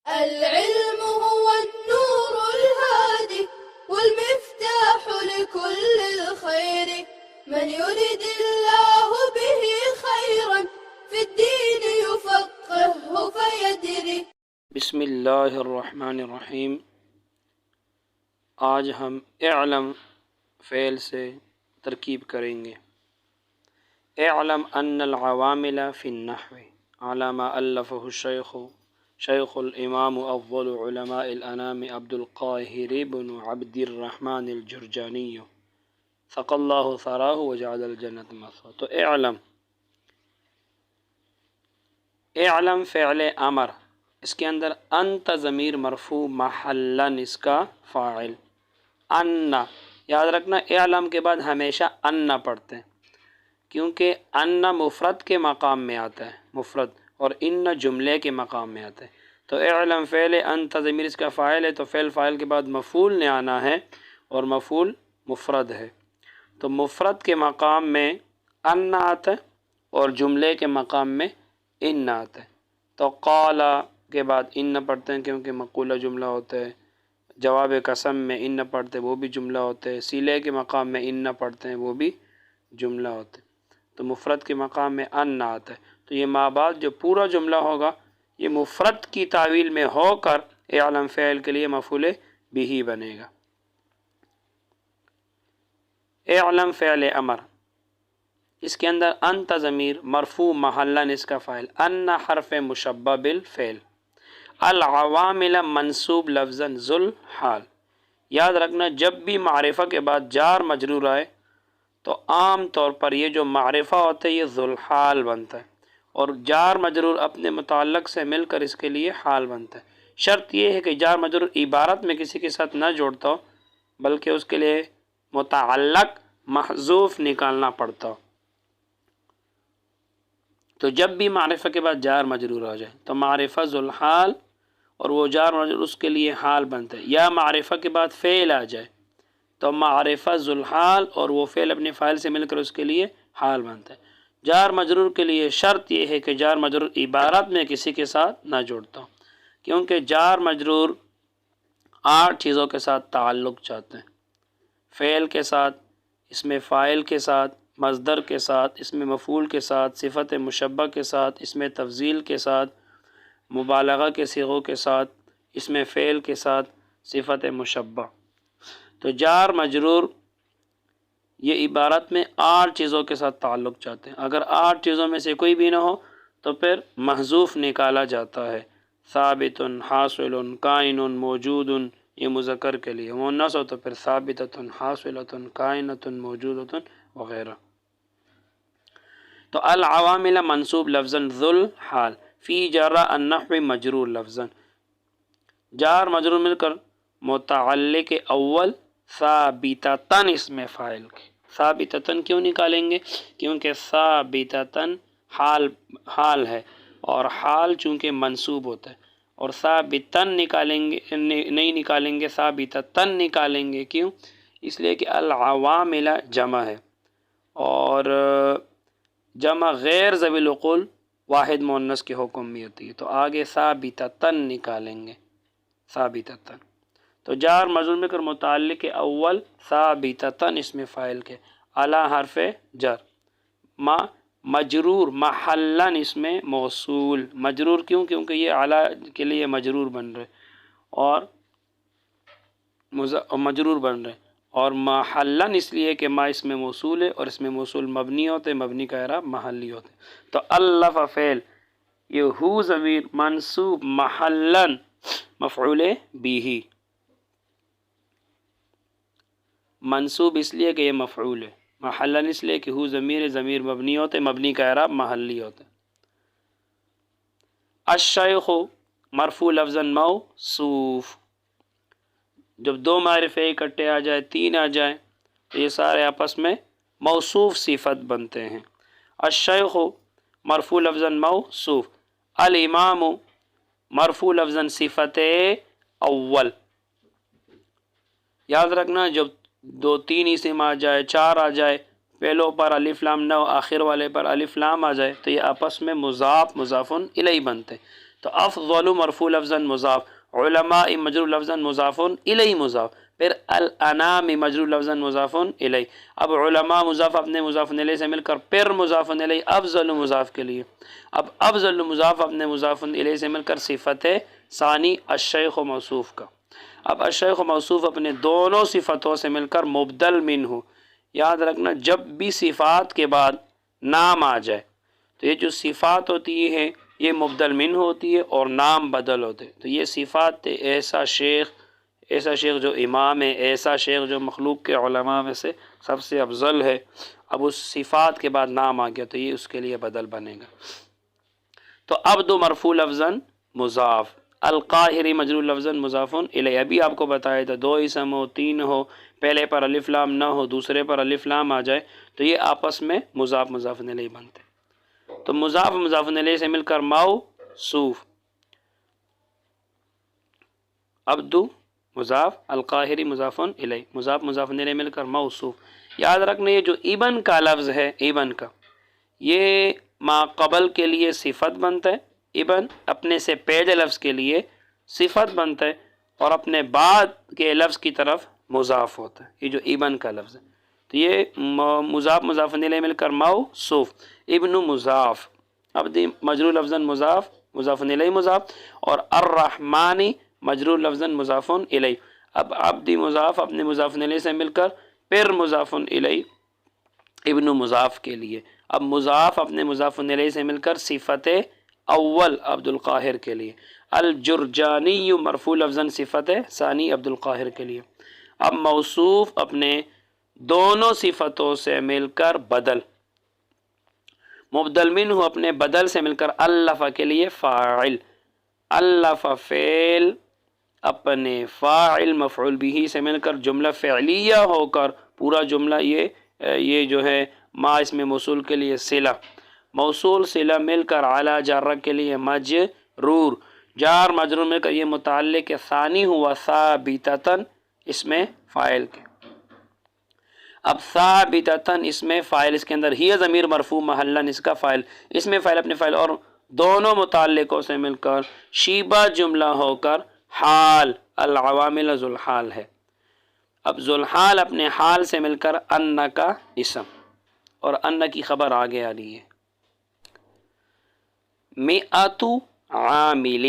العلم هو النور الهادي والمفتاح لكل الخير، من يرد الله به خيرا في الدين يفقهه فيدري. بسم اللہ الرحمن الرحیم۔ آج ہم اعلم فعل سے ترکیب کریں گے۔ اعلم ان العوامل فی النحو على ما الفه الشیخ شیخ الامام اول علماء الانام عبد القاہر بن عبد الرحمن الجرجانی ثقى اللہ ثراہ وجعل الجنۃ مثواه۔ تو اعلم فعل امر، اس کے اندر انت ضمیر مرفوع محلاً اس کا فاعل، ان یاد رکھنا اعلم کے بعد ہمیشہ ان پڑھتے ہیں کیونکہ ان مفرد کے مقام میں آتا ہے، مفرد، اور ان جملے کے مقام میں آتا ہے۔ تو اعلم فعل، انت ضمیر اس کا فاعل ہے، تو فعل فاعل کے بعد مفعول نے آنا ہے، اور مفعول مفرد ہے، تو مفرد کے مقام میں ان آتا ہے اور جملے کے مقام میں ان آتا ہے۔ تو قال کے بعد ان پڑھتے ہیں کیونکہ مقولہ جملہ ہوتا ہے، جواب قسم میں ان پڑھتے ہیں وہ بھی جملہ ہوتے ہیں، صلے کے مقام میں ان پڑھتے ہیں وہ بھی جملہ ہوتے ہیں، تو مفرد کے مقام میں ان آتا ہے۔ تو یہ ما بعد جو پورا جملہ ہوگا یہ مفرد کی تعویل میں ہو کر اعلم فعل کے لیے مفعول بھی بنے گا۔ اعلم فعل امر، اس کے اندر انت ضمیر مرفوع محلاً اس کا فاعل، ان حرف مشبہ بالفعل، العوامل منصوب لفظاً ذل حال۔ یاد رکھنا جب بھی معرفہ کے بعد جار مجرور آئے تو عام طور پر یہ جو معرفہ ہوتا ہے یہ ذل حال بنتا ہے، اور جار مجرور اپنے متعلق سے مل کر اس کے لیے حال بنتا ہے۔ شرط یہ ہے کہ جار مجرور عبارت میں کسی کے ساتھ نہ جوڑتا ہو بلکہ اس کے لیے متعلق محذوف نکالنا پڑتا ہو۔ تو جب بھی معرفہ کے بعد جار مجرور ہو جائے تو معرفہ ذل حال اور وہ جار مجرور اس کے لیے حال بنتا ہے، یا معرفہ کے بعد فعل آ جائے تو معرفہ ذل حال اور وہ فعل اپنے فاعل سے مل کر اس کے لیے حال بنتا ہے۔ جار مجرور کے لیے شرط یہ ہے کہ جار مجرور عبارت میں کسی کے ساتھ نہ جوڑتا ہو، کیونکہ جار مجرور 8 چیزوں کے ساتھ تعلق چاہتے ہیں: فعل کے ساتھ، اسم فاعل کے ساتھ، مصدر کے ساتھ، اسم مفعول کے ساتھ، صفت مشبہ کے ساتھ، اسم تفضیل کے ساتھ، مبالغہ کے صیغوں کے ساتھ، اسم فعل کے ساتھ، صفت مشبہ۔ تو جار مجرور یہ عبارت میں 8 چیزوں کے ساتھ تعلق چاہتے ہیں، اگر 8 چیزوں میں سے کوئی بھی نہ ہو تو پھر محذوف نکالا جاتا ہے۔ ثابت، حاصل، کائن، موجود، یہ مذکر کے لیے، مؤنث ہو تو پھر ثابتۃ، حاصلۃ، کائنۃ، موجودۃ وغیرہ۔ تو العوامل منصوب لفظاً ذل حال، فی جر النحو مجرور لفظاً، جار مجرور مل کر متعلق اول ثابتتاً اسم فاعل کے، ثابتتاً کیوں نکالیں گے؟ کیونکہ ثابتتاً حال ہے، اور حال چونکہ منصوب ہوتا ہے، اور ثابتاً نکالیں گے نہیں نکالیں گے، ثابتتاً نکالیں گے، کیوں؟ اس لیے کہ العوامل جمع ہے، اور جمع غیر ذوی العقول واحد مؤنث کے حکم میں ہوتی ہے، تو آگے ثابتتاً نکالیں گے، ثابتتاً۔ تو جار مجرور میں کر متعلق اول ثابتتاً اسم فاعل کے، علی حرف جر، ما مجرور محلاً اسم موصول، مجرور کیوں؟ کیونکہ یہ علی کے لیے مجرور بن رہے اور مجرور بن رہے، اور محلاً اس لیے کہ ما اسم موصول ہے، اور اسم موصول مبنی ہوتے، مبنی کا اعراب محلی ہوتے۔ تو الف فعل یہ ہو ضمیر منصوب محلاً مفعول بھی، منصوب اس لیے کہ یہ مفعول ہے، محلاً اس لیے کہ ہو ضمیر مبنی ہوتے، مبنی کا اعراب محلی ہوتے۔ الشیخ مرفوع لفظاً موصوف، جب 2 معرفے اکٹھے آ جائے، 3 آ جائے تو یہ سارے آپس میں موصوف صفت بنتے ہیں۔ الشیخ مرفوع لفظاً موصوف، الامام مرفوع لفظاً صفت اول۔ یاد رکھنا جب 2 3 اسم آ جائے، 4 آ جائے، پہلوں پر الف لام نہ، آخر والے پر الف لام آ جائے تو یہ آپس میں مضاف مضاف الیہ بنتے ہیں۔ تو افضل مرفوع لفظاً مضاف، علماء مجرور لفظاً مضاف الیہ مضاف، پھر الانام مجرور لفظاً مضاف الیہ۔ اب علماء مضاف اپنے مضاف الیہ سے مل کر پھر مضاف الیہ افضل مضاف کے لیے، اب افضل مضاف اپنے مضاف الیہ سے مل کر صفت ثانی الشیخ موصوف کا۔ اب الشیخ موصوف اپنے دونوں صفتوں سے مل کر مبدل منہ، یاد رکھنا جب بھی صفات کے بعد نام آ جائے تو یہ جو صفات ہوتی ہے یہ مبدل منہ ہوتی ہے اور نام بدل ہوتے، تو یہ صفات ایسا شیخ جو امام ہے، ایسا شیخ جو مخلوق کے علماء میں سے سب سے افضل ہے، اب اس صفات کے بعد نام آ گیا تو یہ اس کے لیے بدل بنے گا۔ تو عبد مرفوع لفظاً مضاف، القاہری مجرور لفظاً مضاف الیہ۔ ابھی آپ کو بتایا تھا 2 اسم ہو 3 ہو، پہلے پر الف لام نہ ہو دوسرے پر الف لام آ جائے تو یہ آپس میں مضاف مضاف الیہ بنتے، تو مضاف مضاف الیہ سے مل کر موصوف، عبد مضاف، القاہری مضاف الیہ، مضاف مضاف الیہ مل کر موصوف۔ یاد رکھنا یہ جو ابن کا لفظ ہے، ابن کا یہ ما قبل کے لیے صفت بنتا ہے، ابن اپنے سے پہلے لفظ کے لیے صفت بنتا ہے اور اپنے بعد کے لفظ کی طرف مضاف ہوتا ہے، یہ جو ابن کا لفظ ہے تو یہ مضاف مضاف الیہ مل کر موصوف، ابن مضاف، عبد مجرور لفظاً مضاف مضاف الیہ مضاف، اور الرحمن مجرور لفظاً مضاف الیہ۔ اب عبد مضاف اپنے مضاف الیہ سے مل کر پھر مضاف الیہ ابن مضاف کے لیے، اب مضاف اپنے مضاف الیہ سے مل کر صفت اول عبد القاہر کے لیے، الجرجانی مرفوع لفظاً صفت ثانی عبد القاہر کے لیے۔ اب موصوف اپنے دونوں صفتوں سے مل کر بدل، مبدل منہ اپنے بدل سے مل کر الف کے لیے فاعل، الف فعل اپنے فاعل مفعول بھی سے مل کر جملہ فعلیہ ہو کر پورا جملہ یہ جو ہے ما اس میں موصول کے لیے صلہ، موصول صلہ مل کر علی جارہ کے لیے مجرور، جار مجرور مل کر یہ متعلق ثانی ہوا ثابتتاً اس میں فاعل کے۔ اب ثابتتاً اس میں فاعل، اس کے اندر ہی ضمیر مرفوع محلاً اس کا فاعل، اس میں فاعل اپنے فاعل اور دونوں متعلقوں سے مل کر شیبہ جملہ ہو کر حال، العوامل ذوالحال ہے۔ اب ذوالحال اپنے حال سے مل کر ان کا اسم اور ان کی خبر آگے آ رہی ہے، مئۃ عامل،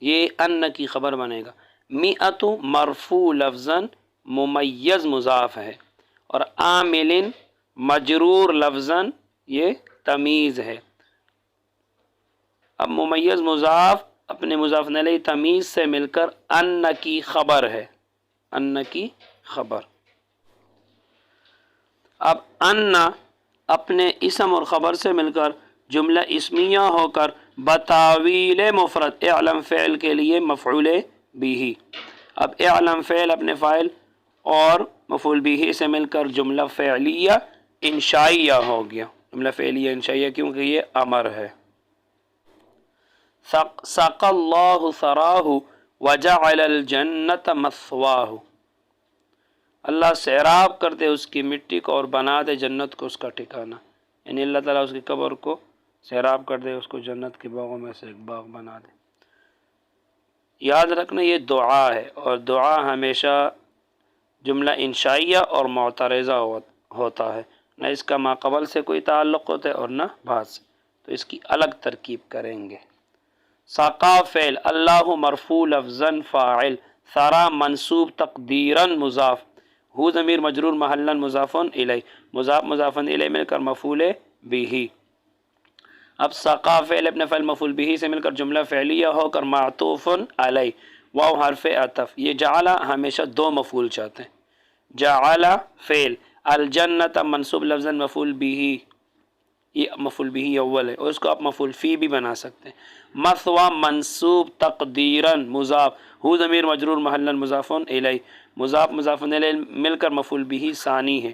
یہ ان کی خبر بنے گا، مئۃ مرفوع لفظاً ممیز مضاف ہے اور عامل مجرور لفظاً یہ تمیز ہے۔ اب ممیز مضاف اپنے مضاف الیہ تمیز سے مل کر ان کی خبر ہے، ان کی خبر۔ اب ان اپنے اسم اور خبر سے مل کر جملہ اسمیہ ہو کر بتاویل مفرد، اعلم فعل کے لیے مفعول بھی، اب اعلم فعل اپنے فاعل اور مفعول بھی سے مل کر جملہ فعلیہ انشائیہ ہو گیا، جملہ فعلیہ انشائیہ کیونکہ یہ امر ہے۔ سقى اللہ ثراہ وجعل الجنة مثواہ، اللہ سیراب کر دے اس کی مٹی کو اور بنا دے جنت کو اس کا ٹھکانہ، یعنی اللہ تعالیٰ اس کی قبر کو سیراب کر دے، اس کو جنت کے باغوں میں سے ایک باغ بنا دے۔ یاد رکھنا یہ دعا ہے اور دعا ہمیشہ جملہ انشائیہ اور معترضہ ہوتا ہے، نہ اس کا ما قبل سے کوئی تعلق ہوتا ہے اور نہ بعد سے، تو اس کی الگ ترکیب کریں گے۔ سقا فعل، اللہ مرفوع لفظاً فاعل، ثرا منصوب تقدیراً مضاف، ہو ضمیر مجرور محلاً مضاف الیہ، مضاف مضاف الیہ مل کر مفعول بھی۔ اب سقا فعل اپنے فعل مفعول بھی سے مل کر جملہ فعلیہ ہو کر معطوف علیہ، واو حرف عطف، یہ جعل ہمیشہ 2 مفعول چاہتے ہیں، جعل فعل، الجنت منصوب لفظاً مفعول بھی، یہ مفعول بھی اول ہے اور اس کو آپ مفعول فی بھی بنا سکتے ہیں۔ مثوا منصوب تقدیراً مضاف، ہو ضمیر مجرور محلاً مضاف الیہ، مضاف مضاف الیہ مل کر مفعول بھی ثانی ہے۔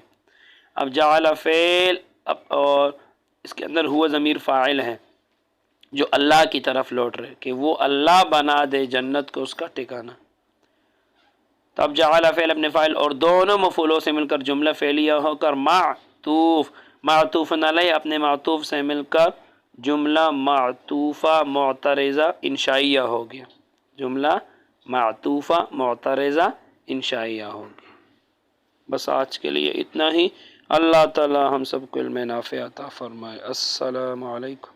اب جعل فعل اور اس کے اندر ہوا ضمیر فاعل ہے جو اللہ کی طرف لوٹ رہے کہ وہ اللہ بنا دے جنت کو اس کا ٹھکانہ، تب جعل فعل اپنے فاعل اور دونوں مفعولوں سے مل کر جملہ فعلیہ ہو کر معطوف، معطوف علیہ اپنے معطوف سے مل کر جملہ معطوفہ معترضہ انشائیہ ہو گیا، جملہ معطوفہ معترضہ انشائیہ ہو گیا۔ بس آج کے لیے اتنا ہی۔ اللہ تعالی ہم سب کو علم نافع عطا فرمائے۔ السلام علیکم۔